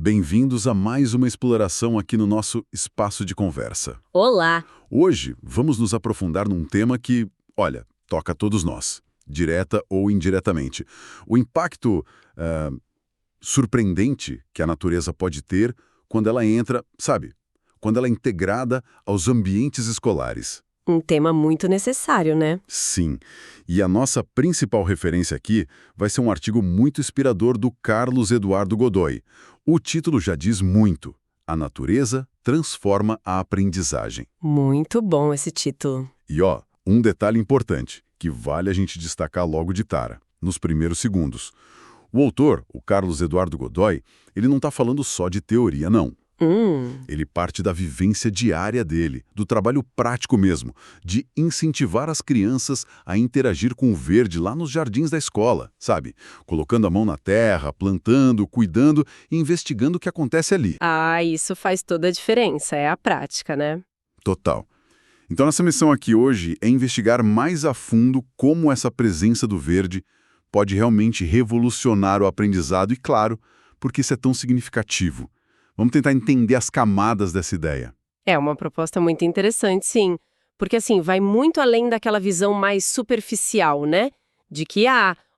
Bem-vindos a mais uma exploração aqui no nosso espaço de conversa. Olá! Hoje, vamos nos aprofundar num tema que, olha, toca a todos nós, direta ou indiretamente. O impacto surpreendente que a natureza pode ter quando ela entra, sabe, quando ela é integrada aos ambientes escolares. Um tema muito necessário, né? Sim. E a nossa principal referência aqui vai ser um artigo muito inspirador do Carlos Eduardo Godoy. O título já diz muito. A natureza transforma a aprendizagem. Muito bom esse título. E um detalhe importante, que vale a gente destacar logo de cara, nos primeiros segundos. O autor, o Carlos Eduardo Godoy, ele não está falando só de teoria, não. Ele parte da vivência diária dele, do trabalho prático mesmo, de incentivar as crianças a interagir com o verde lá nos jardins da escola, sabe? Colocando a mão na terra, plantando, cuidando e investigando o que acontece ali. Ah, isso faz toda a diferença, é a prática, né? Total. Então, nossa missão aqui hoje é investigar mais a fundo como essa presença do verde pode realmente revolucionar o aprendizado e, claro, por que isso é tão significativo. Vamos tentar entender as camadas dessa ideia. É uma proposta muito interessante, sim. Porque, assim, vai muito além daquela visão mais superficial, né? De que,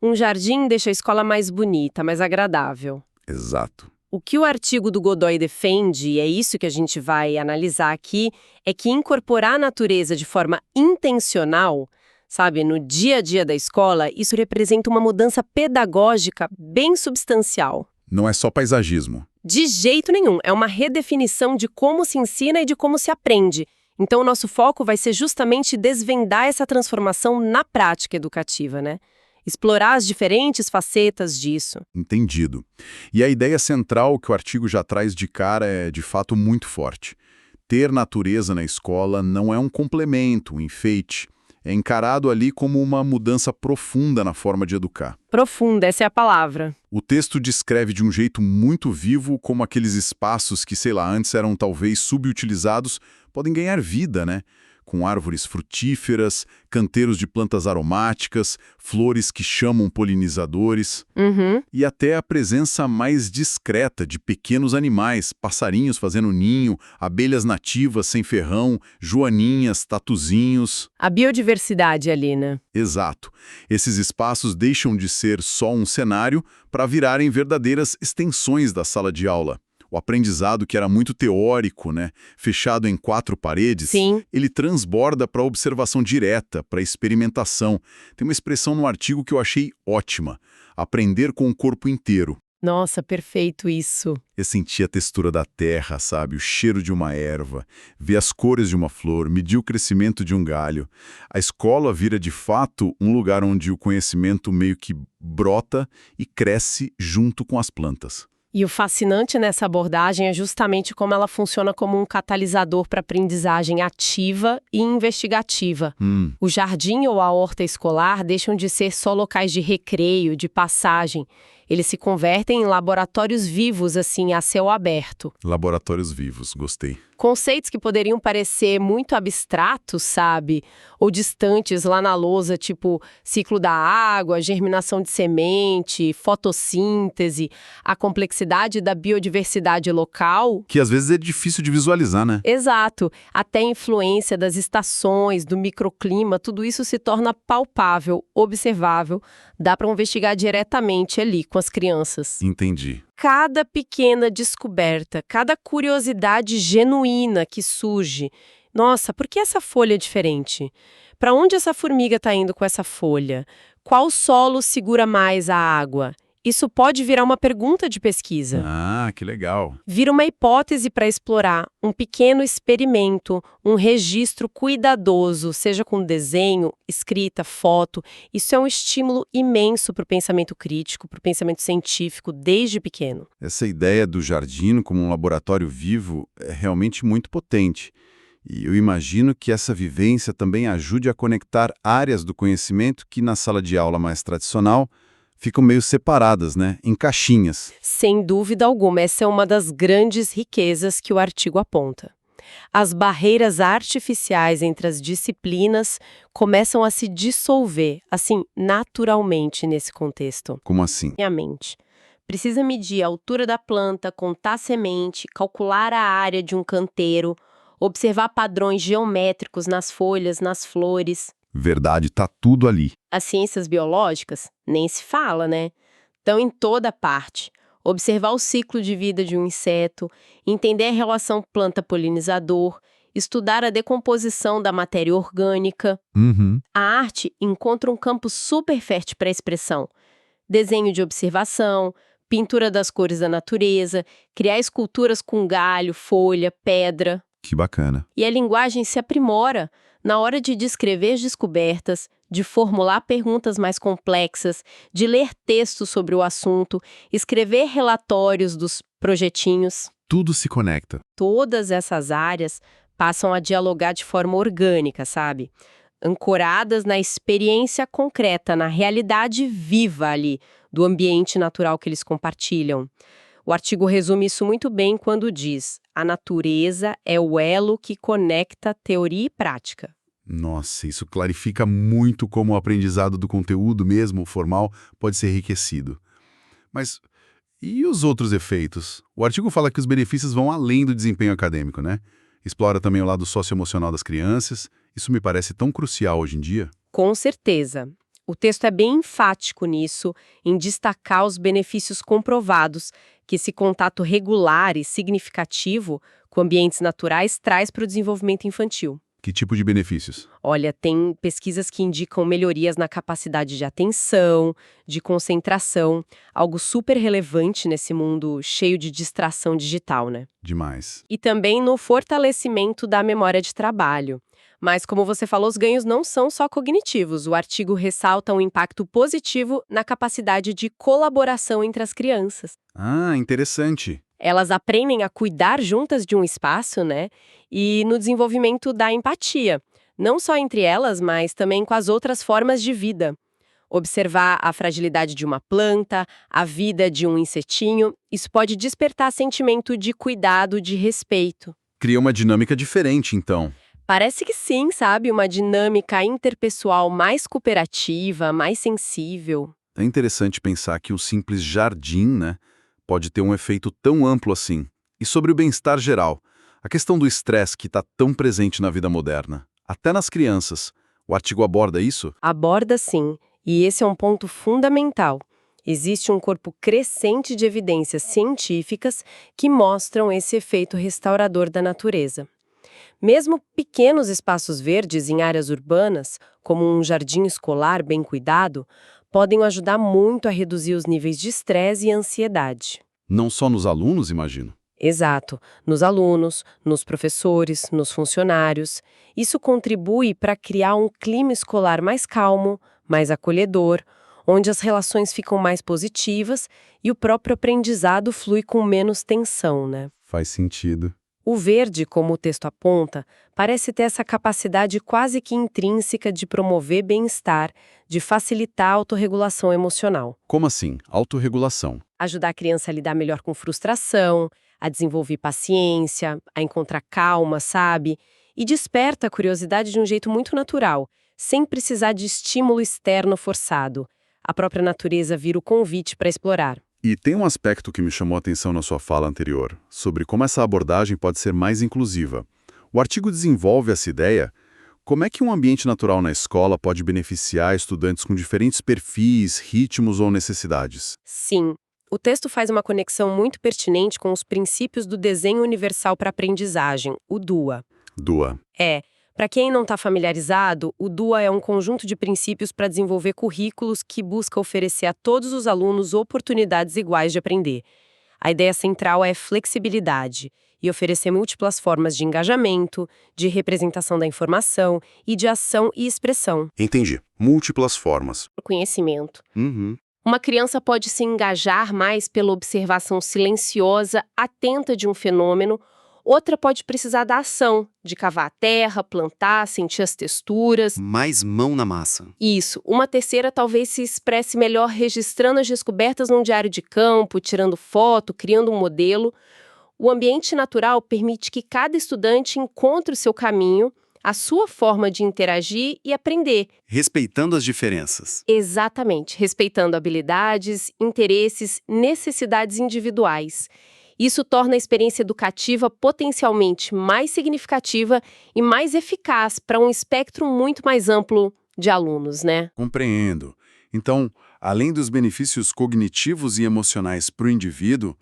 um jardim deixa a escola mais bonita, mais agradável. Exato. O que o artigo do Godoy defende, e é isso que a gente vai analisar aqui, é que incorporar a natureza de forma intencional, sabe, no dia a dia da escola, isso representa uma mudança pedagógica bem substancial. Não é só paisagismo. De jeito nenhum. É uma redefinição de como se ensina e de como se aprende. Então, o nosso foco vai ser justamente desvendar essa transformação na prática educativa, né? Explorar as diferentes facetas disso. Entendido. E a ideia central que o artigo já traz de cara é, de fato, muito forte. Ter natureza na escola não é um complemento, um enfeite. É encarado ali como uma mudança profunda na forma de educar. Profunda, essa é a palavra. O texto descreve de um jeito muito vivo como aqueles espaços que, sei lá, antes eram talvez subutilizados, podem ganhar vida, né? Com árvores frutíferas, canteiros de plantas aromáticas, flores que chamam polinizadores e até a presença mais discreta de pequenos animais, passarinhos fazendo ninho, abelhas nativas sem ferrão, joaninhas, tatuzinhos. A biodiversidade ali, né? Exato. Esses espaços deixam de ser só um cenário para virarem verdadeiras extensões da sala de aula. O aprendizado, que era muito teórico, né, fechado em 4 paredes, Sim. Ele transborda para a observação direta, para a experimentação. Tem uma expressão no artigo que eu achei ótima: aprender com o corpo inteiro. Nossa, perfeito isso. É sentir a textura da terra, sabe? O cheiro de uma erva, ver as cores de uma flor, medir o crescimento de um galho. A escola vira, de fato, um lugar onde o conhecimento meio que brota e cresce junto com as plantas. E o fascinante nessa abordagem é justamente como ela funciona como um catalisador para aprendizagem ativa e investigativa. O jardim ou a horta escolar deixam de ser só locais de recreio, de passagem. Eles se convertem em laboratórios vivos, assim, a céu aberto. Laboratórios vivos, gostei. Conceitos que poderiam parecer muito abstratos, sabe? Ou distantes lá na lousa, tipo ciclo da água, germinação de semente, fotossíntese, a complexidade da biodiversidade local. Que às vezes é difícil de visualizar, né? Exato. Até a influência das estações, do microclima, tudo isso se torna palpável, observável. Dá para investigar diretamente ali com as crianças. Entendi. Cada pequena descoberta, cada curiosidade genuína que surge. Nossa, por que essa folha é diferente? Para onde essa formiga está indo com essa folha? Qual solo segura mais a água? Isso pode virar uma pergunta de pesquisa. Ah, que legal. Vira uma hipótese para explorar, um pequeno experimento, um registro cuidadoso, seja com desenho, escrita, foto. Isso é um estímulo imenso para o pensamento crítico, para o pensamento científico, desde pequeno. Essa ideia do jardim como um laboratório vivo é realmente muito potente. E eu imagino que essa vivência também ajude a conectar áreas do conhecimento que na sala de aula mais tradicional ficam meio separadas, né? Em caixinhas. Sem dúvida alguma, essa é uma das grandes riquezas que o artigo aponta. As barreiras artificiais entre as disciplinas começam a se dissolver, assim, naturalmente nesse contexto. Como assim? Minha mente. Precisa medir a altura da planta, contar a semente, calcular a área de um canteiro, observar padrões geométricos nas folhas, nas flores. Verdade, tá tudo ali. As ciências biológicas, nem se fala, né? Estão em toda parte. Observar o ciclo de vida de um inseto, entender a relação planta-polinizador, estudar a decomposição da matéria orgânica. A arte encontra um campo super fértil para a expressão. Desenho de observação, pintura das cores da natureza, criar esculturas com galho, folha, pedra. Que bacana. E a linguagem se aprimora na hora de descrever as descobertas, de formular perguntas mais complexas, de ler textos sobre o assunto, escrever relatórios dos projetinhos. Tudo se conecta. Todas essas áreas passam a dialogar de forma orgânica, sabe? Ancoradas na experiência concreta, na realidade viva ali, do ambiente natural que eles compartilham. O artigo resume isso muito bem quando diz: a natureza é o elo que conecta teoria e prática. Nossa, isso clarifica muito como o aprendizado do conteúdo mesmo, formal, pode ser enriquecido. Mas e os outros efeitos? O artigo fala que os benefícios vão além do desempenho acadêmico, né? Explora também o lado socioemocional das crianças. Isso me parece tão crucial hoje em dia. Com certeza. O texto é bem enfático nisso, em destacar os benefícios comprovados que esse contato regular e significativo com ambientes naturais traz para o desenvolvimento infantil. Que tipo de benefícios? Olha, tem pesquisas que indicam melhorias na capacidade de atenção, de concentração, algo super relevante nesse mundo cheio de distração digital, né? Demais. E também no fortalecimento da memória de trabalho. Mas, como você falou, os ganhos não são só cognitivos. O artigo ressalta um impacto positivo na capacidade de colaboração entre as crianças. Ah, interessante. Elas aprendem a cuidar juntas de um espaço, né? E no desenvolvimento da empatia. Não só entre elas, mas também com as outras formas de vida. Observar a fragilidade de uma planta, a vida de um insetinho, isso pode despertar sentimento de cuidado, de respeito. Cria uma dinâmica diferente, então. Parece que sim, sabe? Uma dinâmica interpessoal mais cooperativa, mais sensível. É interessante pensar que o simples jardim, né, pode ter um efeito tão amplo assim. E sobre o bem-estar geral, a questão do estresse que está tão presente na vida moderna, até nas crianças. O artigo aborda isso? Aborda sim, e esse é um ponto fundamental. Existe um corpo crescente de evidências científicas que mostram esse efeito restaurador da natureza. Mesmo pequenos espaços verdes em áreas urbanas, como um jardim escolar bem cuidado, podem ajudar muito a reduzir os níveis de estresse e ansiedade. Não só nos alunos, imagino. Exato, nos alunos, nos professores, nos funcionários. Isso contribui para criar um clima escolar mais calmo, mais acolhedor, onde as relações ficam mais positivas e o próprio aprendizado flui com menos tensão, né? Faz sentido. O verde, como o texto aponta, parece ter essa capacidade quase que intrínseca de promover bem-estar, de facilitar a autorregulação emocional. Como assim? Autorregulação. Ajudar a criança a lidar melhor com frustração, a desenvolver paciência, a encontrar calma, sabe? E desperta a curiosidade de um jeito muito natural, sem precisar de estímulo externo forçado. A própria natureza vira o convite para explorar. E tem um aspecto que me chamou a atenção na sua fala anterior, sobre como essa abordagem pode ser mais inclusiva. O artigo desenvolve essa ideia. Como é que um ambiente natural na escola pode beneficiar estudantes com diferentes perfis, ritmos ou necessidades? Sim, o texto faz uma conexão muito pertinente com os princípios do Desenho Universal para a Aprendizagem, o DUA. DUA. Para quem não está familiarizado, o DUA é um conjunto de princípios para desenvolver currículos que busca oferecer a todos os alunos oportunidades iguais de aprender. A ideia central é flexibilidade e oferecer múltiplas formas de engajamento, de representação da informação e de ação e expressão. Entendi. Múltiplas formas. Conhecimento. Uma criança pode se engajar mais pela observação silenciosa, atenta de um fenômeno. Outra pode precisar da ação, de cavar a terra, plantar, sentir as texturas. Mais mão na massa. Isso. Uma terceira talvez se expresse melhor registrando as descobertas num diário de campo, tirando foto, criando um modelo. O ambiente natural permite que cada estudante encontre o seu caminho, a sua forma de interagir e aprender. Respeitando as diferenças. Exatamente, respeitando habilidades, interesses, necessidades individuais. Isso torna a experiência educativa potencialmente mais significativa e mais eficaz para um espectro muito mais amplo de alunos, né? Compreendo. Então, além dos benefícios cognitivos e emocionais para o indivíduo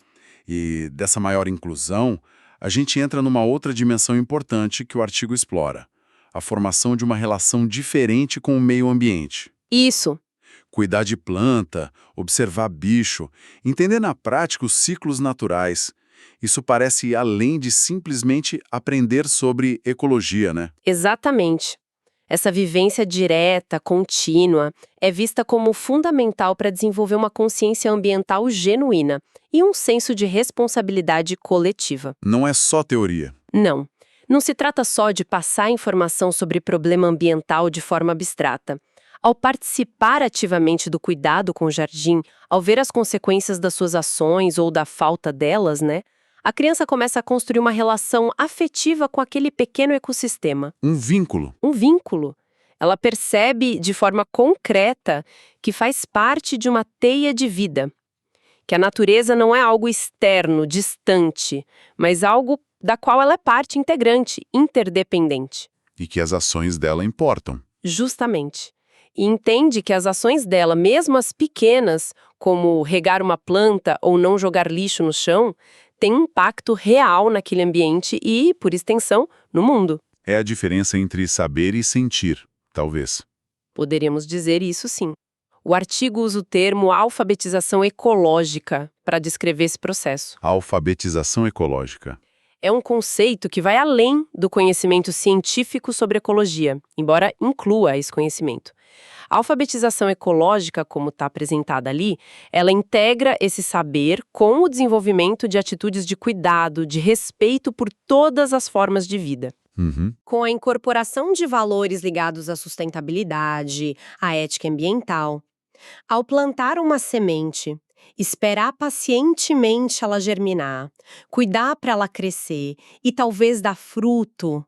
e dessa maior inclusão, a gente entra numa outra dimensão importante que o artigo explora: a formação de uma relação diferente com o meio ambiente. Isso. Cuidar de planta, observar bicho, entender na prática os ciclos naturais. Isso parece ir além de simplesmente aprender sobre ecologia, né? Exatamente. Essa vivência direta, contínua, é vista como fundamental para desenvolver uma consciência ambiental genuína e um senso de responsabilidade coletiva. Não é só teoria. Não. Não se trata só de passar informação sobre problema ambiental de forma abstrata. Ao participar ativamente do cuidado com o jardim, ao ver as consequências das suas ações ou da falta delas, né, a criança começa a construir uma relação afetiva com aquele pequeno ecossistema. Um vínculo. Um vínculo. Ela percebe de forma concreta que faz parte de uma teia de vida. Que a natureza não é algo externo, distante, mas algo da qual ela é parte integrante, interdependente. E que as ações dela importam. Justamente. E entende que as ações dela, mesmo as pequenas, como regar uma planta ou não jogar lixo no chão, têm um impacto real naquele ambiente e, por extensão, no mundo. É a diferença entre saber e sentir, talvez. Poderíamos dizer isso sim. O artigo usa o termo alfabetização ecológica para descrever esse processo. Alfabetização ecológica. É um conceito que vai além do conhecimento científico sobre ecologia, embora inclua esse conhecimento. A alfabetização ecológica, como está apresentada ali, ela integra esse saber com o desenvolvimento de atitudes de cuidado, de respeito por todas as formas de vida. Com a incorporação de valores ligados à sustentabilidade, à ética ambiental. Ao plantar uma semente, esperar pacientemente ela germinar, cuidar para ela crescer e talvez dar fruto,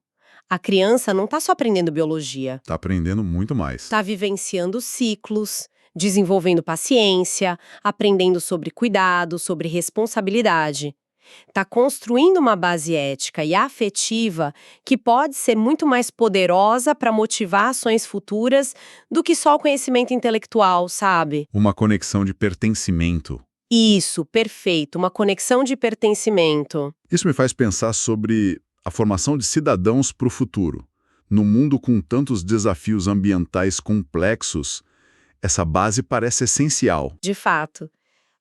a criança não está só aprendendo biologia. Está aprendendo muito mais. Está vivenciando ciclos, desenvolvendo paciência, aprendendo sobre cuidado, sobre responsabilidade. Está construindo uma base ética e afetiva que pode ser muito mais poderosa para motivar ações futuras do que só o conhecimento intelectual, sabe? Uma conexão de pertencimento. Isso, perfeito, uma conexão de pertencimento. Isso me faz pensar sobre a formação de cidadãos para o futuro. No mundo com tantos desafios ambientais complexos, essa base parece essencial. De fato.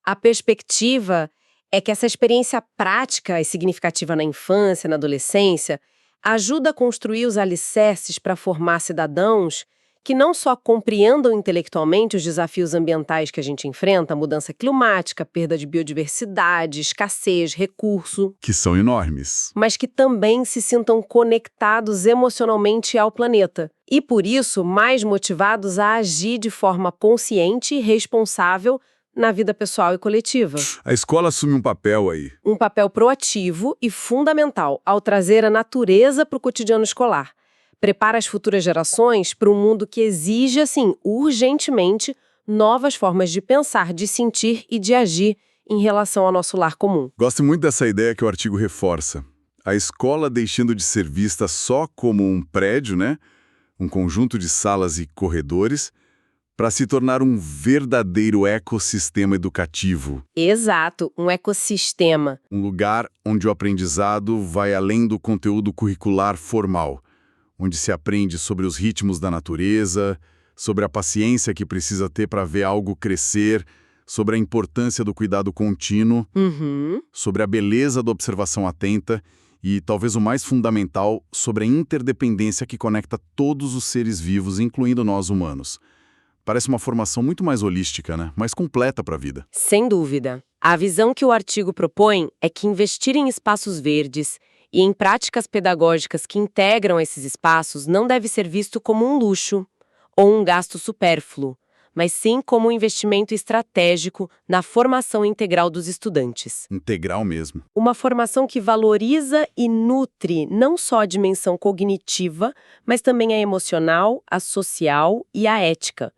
A perspectiva é que essa experiência prática e significativa na infância, na adolescência, ajuda a construir os alicerces para formar cidadãos que não só compreendam intelectualmente os desafios ambientais que a gente enfrenta, mudança climática, perda de biodiversidade, escassez, recurso, Que são enormes. mas que também se sintam conectados emocionalmente ao planeta. E, por isso, mais motivados a agir de forma consciente e responsável na vida pessoal e coletiva. A escola assume um papel aí. Um papel proativo e fundamental ao trazer a natureza para o cotidiano escolar. Prepara as futuras gerações para um mundo que exige, assim, urgentemente, novas formas de pensar, de sentir e de agir em relação ao nosso lar comum. Gosto muito dessa ideia que o artigo reforça. A escola deixando de ser vista só como um prédio, né? Um conjunto de salas e corredores, para se tornar um verdadeiro ecossistema educativo. Exato, um ecossistema. Um lugar onde o aprendizado vai além do conteúdo curricular formal, onde se aprende sobre os ritmos da natureza, sobre a paciência que precisa ter para ver algo crescer, sobre a importância do cuidado contínuo, sobre a beleza da observação atenta e, talvez o mais fundamental, sobre a interdependência que conecta todos os seres vivos, incluindo nós humanos. Parece uma formação muito mais holística, né? Mais completa para a vida. Sem dúvida. A visão que o artigo propõe é que investir em espaços verdes e em práticas pedagógicas que integram esses espaços não deve ser visto como um luxo ou um gasto supérfluo, mas sim como um investimento estratégico na formação integral dos estudantes. Integral mesmo. Uma formação que valoriza e nutre não só a dimensão cognitiva, mas também a emocional, a social e a ética.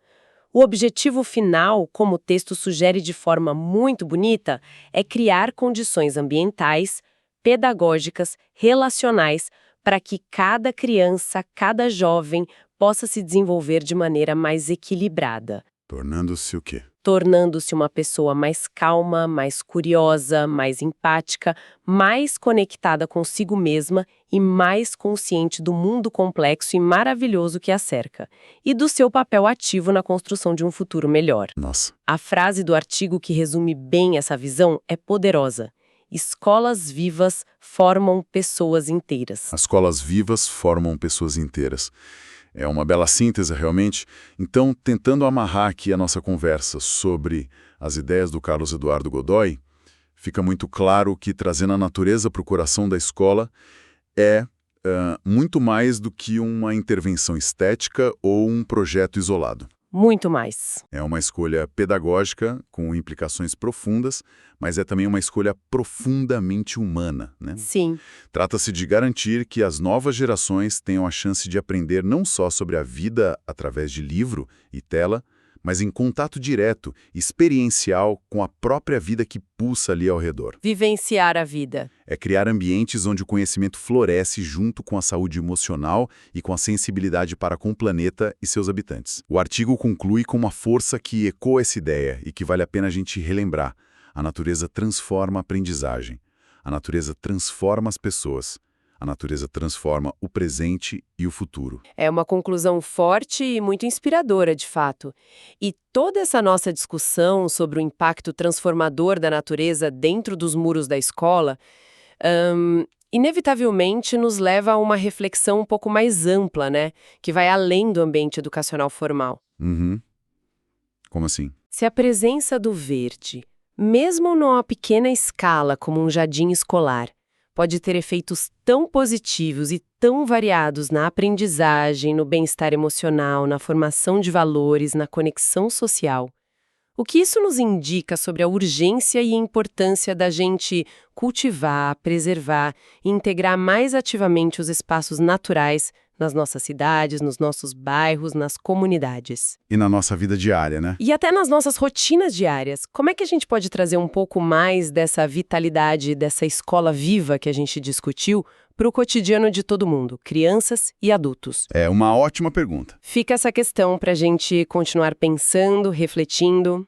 O objetivo final, como o texto sugere de forma muito bonita, é criar condições ambientais, pedagógicas, relacionais, para que cada criança, cada jovem possa se desenvolver de maneira mais equilibrada. Tornando-se o quê? Tornando-se uma pessoa mais calma, mais curiosa, mais empática, mais conectada consigo mesma e mais consciente do mundo complexo e maravilhoso que a cerca, e do seu papel ativo na construção de um futuro melhor. Nossa. A frase do artigo que resume bem essa visão é poderosa. Escolas vivas formam pessoas inteiras. As escolas vivas formam pessoas inteiras. É uma bela síntese, realmente. Então, tentando amarrar aqui a nossa conversa sobre as ideias do Carlos Eduardo Godoy, fica muito claro que trazendo a natureza para o coração da escola é muito mais do que uma intervenção estética ou um projeto isolado. Muito mais. É uma escolha pedagógica com implicações profundas, mas é também uma escolha profundamente humana, né? Sim. Trata-se de garantir que as novas gerações tenham a chance de aprender não só sobre a vida através de livro e tela, mas em contato direto, experiencial com a própria vida que pulsa ali ao redor. Vivenciar a vida. É criar ambientes onde o conhecimento floresce junto com a saúde emocional e com a sensibilidade para com o planeta e seus habitantes. O artigo conclui com uma força que ecoa essa ideia e que vale a pena a gente relembrar. A natureza transforma a aprendizagem. A natureza transforma as pessoas. A natureza transforma o presente e o futuro. É uma conclusão forte e muito inspiradora, de fato. E toda essa nossa discussão sobre o impacto transformador da natureza dentro dos muros da escola, inevitavelmente nos leva a uma reflexão um pouco mais ampla, né? Que vai além do ambiente educacional formal. Uhum. Como assim? Se a presença do verde, mesmo numa pequena escala como um jardim escolar, pode ter efeitos tão positivos e tão variados na aprendizagem, no bem-estar emocional, na formação de valores, na conexão social. O que isso nos indica sobre a urgência e importância da gente cultivar, preservar e integrar mais ativamente os espaços naturais nas nossas cidades, nos nossos bairros, nas comunidades. E na nossa vida diária, né? E até nas nossas rotinas diárias. Como é que a gente pode trazer um pouco mais dessa vitalidade, dessa escola viva que a gente discutiu, para o cotidiano de todo mundo, crianças e adultos? É uma ótima pergunta. Fica essa questão para a gente continuar pensando, refletindo.